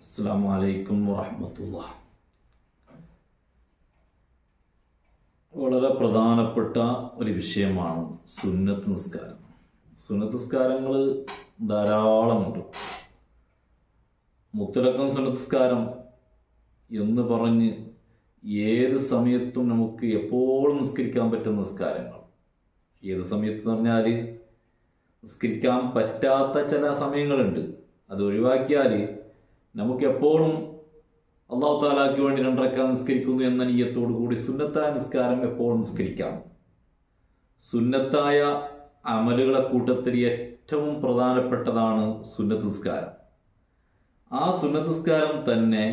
അസ്സലാമു അലൈക്കും വറഹ്മത്തുള്ളാഹി. വളരെ പ്രധാനപ്പെട്ട ഒരു വിഷയമാണ് സുന്നത്ത് നിസ്കാരം. സുന്നത്ത് നിസ്കാരങ്ങൾ ധാരാളമുണ്ട്. മുത്തലക്കം സുന്നത്ത് നിസ്കാരം എന്ന് പറഞ്ഞ് ഏത് സമയത്തും നമുക്ക് എപ്പോഴും നിസ്കരിക്കാൻ പറ്റുന്ന നിസ്കാരങ്ങൾ. ഏത് സമയത്ത് പറഞ്ഞാൽ നിസ്കരിക്കാൻ പറ്റാത്ത ചില സമയങ്ങളുണ്ട്. അത് ഒഴിവാക്കിയാൽ നമുക്ക് എപ്പോഴും അള്ളാഹു താലാക്ക് വേണ്ടി രണ്ടരക്കാൽ നിസ്കരിക്കുന്നു എന്ന നിയ്യത്തോടു കൂടി സുന്നത്തായ നിസ്കാരം എപ്പോഴും നിസ്കരിക്കാം. സുന്നത്തായ അമലുകളെ കൂട്ടത്തിൽ ഏറ്റവും പ്രധാനപ്പെട്ടതാണ് സുന്നത്ത് നിസ്കാരം. ആ സുന്നത്ത് നിസ്കാരം തന്നെ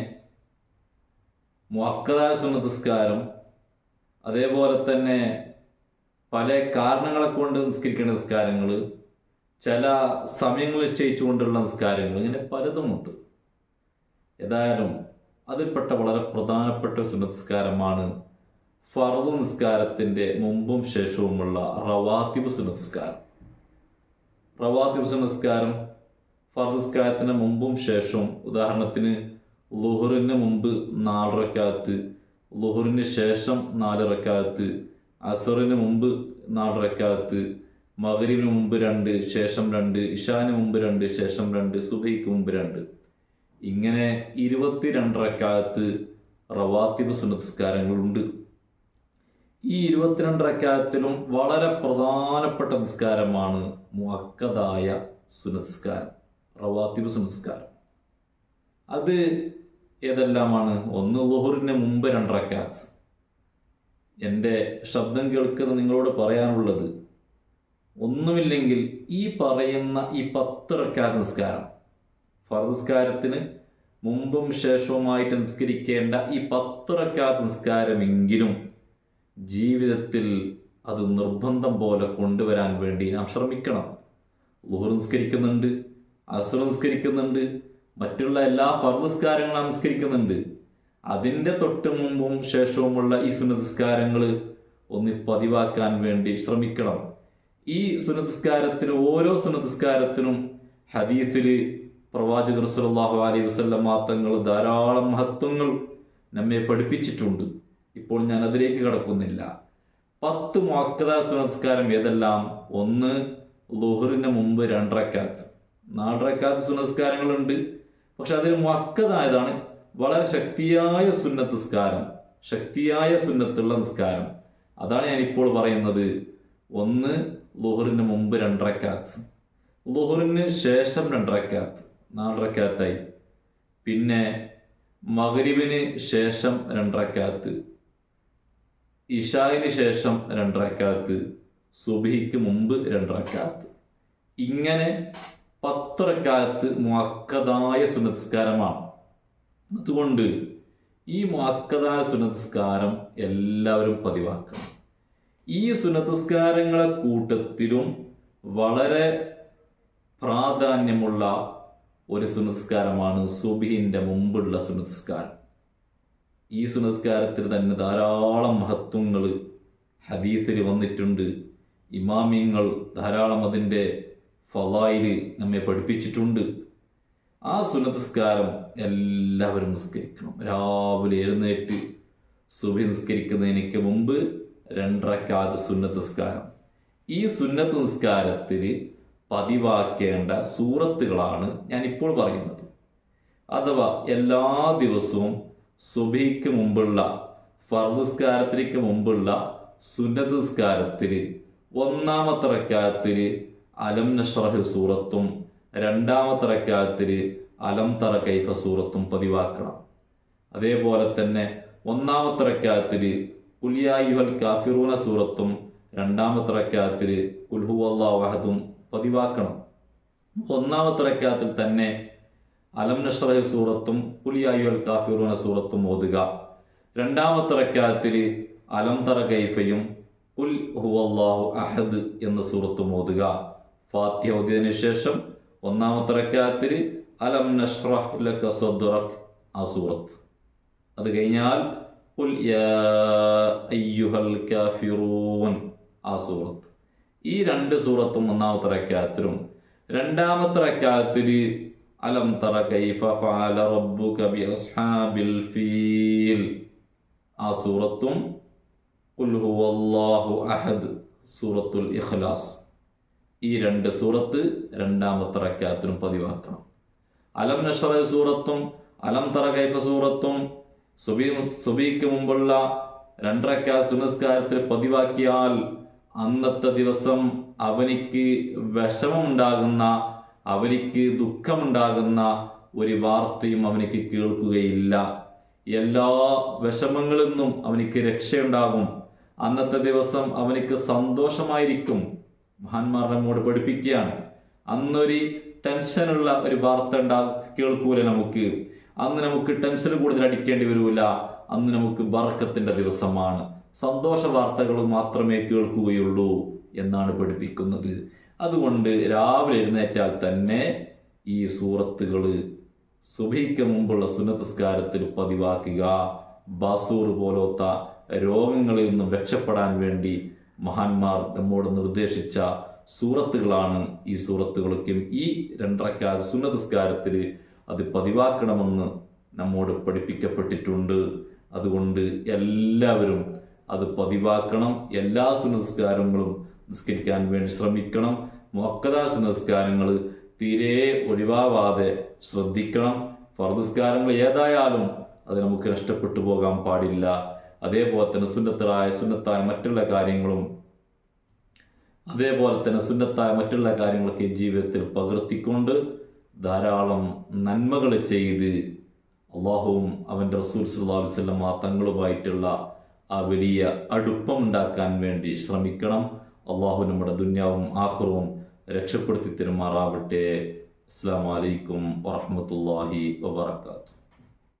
മുഅക്കദായ സുന്നത്ത് നിസ്കാരം, അതേപോലെ തന്നെ പല കാരണങ്ങളെ കൊണ്ട് നിസ്കരിക്കേണ്ട നിസ്കാരങ്ങൾ, ചില സമയങ്ങൾ നിശ്ചയിച്ചുകൊണ്ടുള്ള നിസ്കാരങ്ങൾ, ഇങ്ങനെ പലതുമുണ്ട്. ഏതായാലും അതിൽപ്പെട്ട വളരെ പ്രധാനപ്പെട്ട സുന്നത്ത് നിസ്കാരമാണ് ഫർദ് നിസ്കാരത്തിൻ്റെ മുമ്പും ശേഷവുമുള്ള റവാത്തിബ് സുന്നത്ത് നിസ്കാരം. റവാത്തിബ് സുന്നത്ത് നിസ്കാരം ഫർദ് നിസ്കാരത്തിന് മുമ്പും ശേഷവും, ഉദാഹരണത്തിന് ളുഹറിന് മുമ്പ് 4 റക്അത്ത്, ളുഹറിന് ശേഷം 4 റക്അത്ത്, അസറിന് മുമ്പ് 4 റക്അത്ത്, മഗ്രിബിന് മുമ്പ് 2, ശേഷം 2, ഇശാന് മുമ്പ് 2, ശേഷം 2, സുബഹിക്ക് മുമ്പ് 2, ഇങ്ങനെ 22 റക്അത്ത് റവാത്തിബ് സുന്നത്ത് നിസ്കാരങ്ങളുണ്ട്. ഈ 22 റക്അത്തിലും വളരെ പ്രധാനപ്പെട്ട നിസ്കാരമാണ് മുഅക്കദായ സുന്നത്ത് നിസ്കാരം, റവാത്തിബ് സുന്നത്ത് നിസ്കാരം. അത് ഏതെല്ലാമാണ്? ഒന്ന്, ളുഹറിന് മുമ്പ് 2 റക്അത്ത്. എൻ്റെ ശബ്ദം കേൾക്കുന്ന നിങ്ങളോട് പറയാനുള്ളത്, ഒന്നുമില്ലെങ്കിൽ ഈ പറയുന്ന ഈ 10 റക്അത്ത് നിസ്കാരം, ഫർദ് നിസ്കാരത്തിന് മുമ്പും ശേഷവുമായിട്ട് നിസ്കരിക്കേണ്ട ഈ 10 റക്അത്ത് നിസ്കാരമെങ്കിലും ജീവിതത്തിൽ അത് നിർബന്ധം പോലെ കൊണ്ടുവരാൻ വേണ്ടി നാം ശ്രമിക്കണം. ളുഹർ നിസ്കരിക്കുന്നുണ്ട്, അസ്ർ നിസ്കരിക്കുന്നുണ്ട്, മറ്റുള്ള എല്ലാ ഫർദ് നിസ്കാരങ്ങളും നിസ്കരിക്കുന്നുണ്ട്. അതിൻ്റെ തൊട്ട് മുമ്പും ശേഷവുമുള്ള ഈ സുന്നത്ത് നിസ്കാരങ്ങൾ ഒന്ന് പതിവാക്കാൻ വേണ്ടി ശ്രമിക്കണം. ഈ സുന്നത്ത് നിസ്കാരത്തിന്, ഓരോ സുന്നത്ത് നിസ്കാരത്തിനും ഹദീസിൽ പ്രവാചകർ സല്ലല്ലാഹു അലൈഹി വസല്ലം തങ്ങൾ ധാരാളം മഹത്വങ്ങൾ നമ്മെ പഠിപ്പിച്ചിട്ടുണ്ട്. ഇപ്പോൾ ഞാൻ അതിലേക്ക് കടക്കുന്നില്ല. 10 മുഅക്കദായ സുന്നത്ത് നിസ്കാരം ഏതെല്ലാം? ഒന്ന്, ളുഹറിന് മുമ്പ് 2 റക്അത്ത്. 4 റക്അത്ത് സുന്നത്ത് നിസ്കാരങ്ങളുണ്ട്, പക്ഷെ അതിൽ മുഅക്കദായതാണ് വളരെ ശക്തിയായ സുന്നത്ത് നിസ്കാരം, ശക്തിയായ സുന്നത്തുള്ള നിസ്കാരം. അതാണ് ഞാനിപ്പോൾ പറയുന്നത്. ഒന്ന്, ളുഹറിന് മുമ്പ് 2 റക്അത്ത്, ളുഹറിന് ശേഷം 2 റക്അത്ത്, 4 റക്അത്തായി. പിന്നെ മഗ്രിബിന് ശേഷം 2 റക്അത്ത്, ഇശായിന് ശേഷം 2 റക്അത്ത്, സുബ്ഹിക്ക് മുമ്പ് 2 റക്അത്ത്. ഇങ്ങനെ 10 റക്അത്ത് മുഅക്കദായ സുന്നത്ത് നിസ്കാരമാണ്. അതുകൊണ്ട് ഈ മുഅക്കദായ സുന്നത്ത് നിസ്കാരം എല്ലാവരും പതിവാക്കണം. ഈ സുന്നത്ത് നിസ്കാരങ്ങളെ കൂട്ടത്തിലും വളരെ പ്രാധാന്യമുള്ള ഒരു സുന്നത്ത് നിസ്കാരമാണ് സുബ്ഹിന്റെ മുമ്പുള്ള സുന്നത്ത് നിസ്കാരം. ഈ സുന്നത്ത് നിസ്കാരത്തിൽ തന്നെ ധാരാളം മഹത്വങ്ങൾ ഹദീസിൽ വന്നിട്ടുണ്ട്. ഇമാമിങ്ങൾ ധാരാളം അതിൻ്റെ ഫളായില് നമ്മെ പഠിപ്പിച്ചിട്ടുണ്ട്. ആ സുന്നത്ത് നിസ്കാരം എല്ലാവരും നിസ്കരിക്കണം. രാവിലെ എഴുന്നേറ്റ് സുബ്ഹി നിസ്കരിക്കുന്നതിനൊക്കെ മുമ്പ് 2 റക്അത്ത് സുന്നത്ത് നിസ്കാരം. ഈ സുന്നത്ത് നിസ്കാരത്തിൽ പതിവാക്കേണ്ട സൂറത്തുകളാണ് ഞാനിപ്പോൾ പറയുന്നത്. അഥവാ എല്ലാ ദിവസവും സുബ്ഹിക്ക് മുമ്പുള്ള, ഫർദ് നിസ്കാരത്തിലേക്ക് മുമ്പുള്ള സുന്നത്ത് നിസ്കാരത്തിൽ 1-ാമത്തെ റക്അത്തിൽ അലം നശ്റഹ് സൂറത്തും 2-ാമത്തെ റക്അത്തിൽ അലം തറ കൈഫ സൂറത്തും പതിവാക്കണം. അതേപോലെ തന്നെ 1-ാമത്തെ റക്അത്തിൽ ഖുൽ യാ അയ്യുഹൽ കാഫിറൂന സൂറത്തും 2-ാമത്തെ റക്അത്തിൽ ഖുൽ ഹുവല്ലാഹു അഹദും പതിവാക്കണം. 1-ാമത്തെ റക്അത്തിൽ തന്നെ അലം നശ്റഹ് സൂറത്തും ഖുൽ യാ അയ്യുഹൽ കാഫിറൂന സൂറത്തും ഓതുക. 2-ാമത്തെ റക്അത്തിൽ അലം തറ കൈഫയും ഖുൽ ഹുവല്ലാഹു അഹദ് എന്ന സൂറത്തും ഓതുക. ഫാത്തിഹ ഓതിയതിനു ശേഷം 1-ാമത്തെ റക്അത്തിൽ അലം നശ്റഹ് ലക സദ്റക് ആ സൂറത്ത്. അത് കഴിഞ്ഞാൽ ഖുൽ യാ അയ്യുഹൽ കാഫിറൂൻ ആ സൂറത്ത്. ഈ 2 സൂറത്തും 1-ാമത്തെ റക്അത്തിലും 2-ാമത്തെ റക്അത്തിൽ അലം തറ കൈഫ ഫഅല റബ്ബുക ബി അസ്ഹാബിൽ ഫീൽ ആ സൂറത്തും ഖുൽ ഹുവല്ലാഹു അഹദ് സൂറത്തുൽ ഇഖ്ലാസ് ഈ 2 സൂറത്ത് രണ്ടാമത്തെ റക്അത്തിനും പതിവാക്കണം. അലം നശ്റഹ് സൂറത്തും അലം തറ കൈഫ സൂറത്തും സുബഹിക്ക് മുമ്പുള്ള 2 റക്അത്ത് സുന്നസ്കാരത്തിൽ പതിവാക്കിയാൽ അന്നത്തെ ദിവസം അവനിക്ക് വിഷമമുണ്ടാകുന്ന, അവനിക്ക് ദുഃഖമുണ്ടാകുന്ന ഒരു വാർത്തയും അവനിക്ക് കേൾക്കുകയില്ല. എല്ലാ വിഷമങ്ങളിൽ നിന്നും അവനിക്ക് രക്ഷയുണ്ടാകും. അന്നത്തെ ദിവസം അവനിക്ക് സന്തോഷമായിരിക്കും. മഹാന്മാർ നമ്മോട് പഠിപ്പിക്കുകയാണ്, അന്നൊരു ടെൻഷനുള്ള ഒരു വാർത്ത കേൾക്കൂല. അന്ന് നമുക്ക് ടെൻഷൻ കൂടുതൽ അടിക്കേണ്ടി വരൂല. അന്ന് നമുക്ക് ബർക്കത്തിന്റെ ദിവസമാണ്. സന്തോഷ വാർത്തകൾ മാത്രമേ കേൾക്കുകയുള്ളൂ എന്നാണ് പഠിപ്പിക്കുന്നത്. അതുകൊണ്ട് രാവിലെ എഴുന്നേറ്റാൽ തന്നെ ഈ സൂറത്തുകൾ സുബഹിക്ക് മുമ്പുള്ള സുന്നത്തസ്കാരത്തിൽ പതിവാക്കുക. ബാസൂർ പോലത്തെ രോഗങ്ങളിൽ നിന്നും രക്ഷപ്പെടാൻ വേണ്ടി മഹാന്മാർ നമ്മോട് നിർദ്ദേശിച്ച സൂറത്തുകളാണ് ഈ സൂറത്തുകളൊക്കെ. ഈ 2 റക്അത്ത് സുന്നത്തസ്കാരത്തിൽ അത് പതിവാക്കണമെന്ന് നമ്മോട് പഠിപ്പിക്കപ്പെട്ടിട്ടുണ്ട്. അതുകൊണ്ട് എല്ലാവരും അത് പതിവാക്കണം. എല്ലാ സുന്നത്തസ്കാരങ്ങളും നിസ്കരിക്കാൻ വേണ്ടി ശ്രമിക്കണം. മുഅക്കദ സുന്നത്തസ്കാരങ്ങൾ തീരെ ഒഴിവാവാതെ ശ്രദ്ധിക്കണം. ഫർദ് നിസ്കാരങ്ങൾ ഏതായാലും അത് നമുക്ക് നഷ്ടപ്പെട്ടു പോകാൻ പാടില്ല. അതേപോലെ തന്നെ സുന്നത്തായ മറ്റുള്ള കാര്യങ്ങളൊക്കെ ജീവിതത്തിൽ പകർത്തിക്കൊണ്ട് ധാരാളം നന്മകൾ ചെയ്ത് അള്ളാഹുവും അവൻ്റെ റസൂൽ സല്ലല്ലാഹു അലൈഹി വസല്ലം തങ്ങളുമായിട്ടുള്ള ആ വലിയ അടുപ്പം ഉണ്ടാക്കാൻ വേണ്ടി ശ്രമിക്കണം. അള്ളാഹു നമ്മുടെ ദുനിയാവും ആഖിറവും രക്ഷപ്പെടുത്തി തരുമാറാവട്ടെ. അസ്സലാമു അലൈക്കും വറഹ്മത്തുള്ളാഹി വബറകാതുഹു.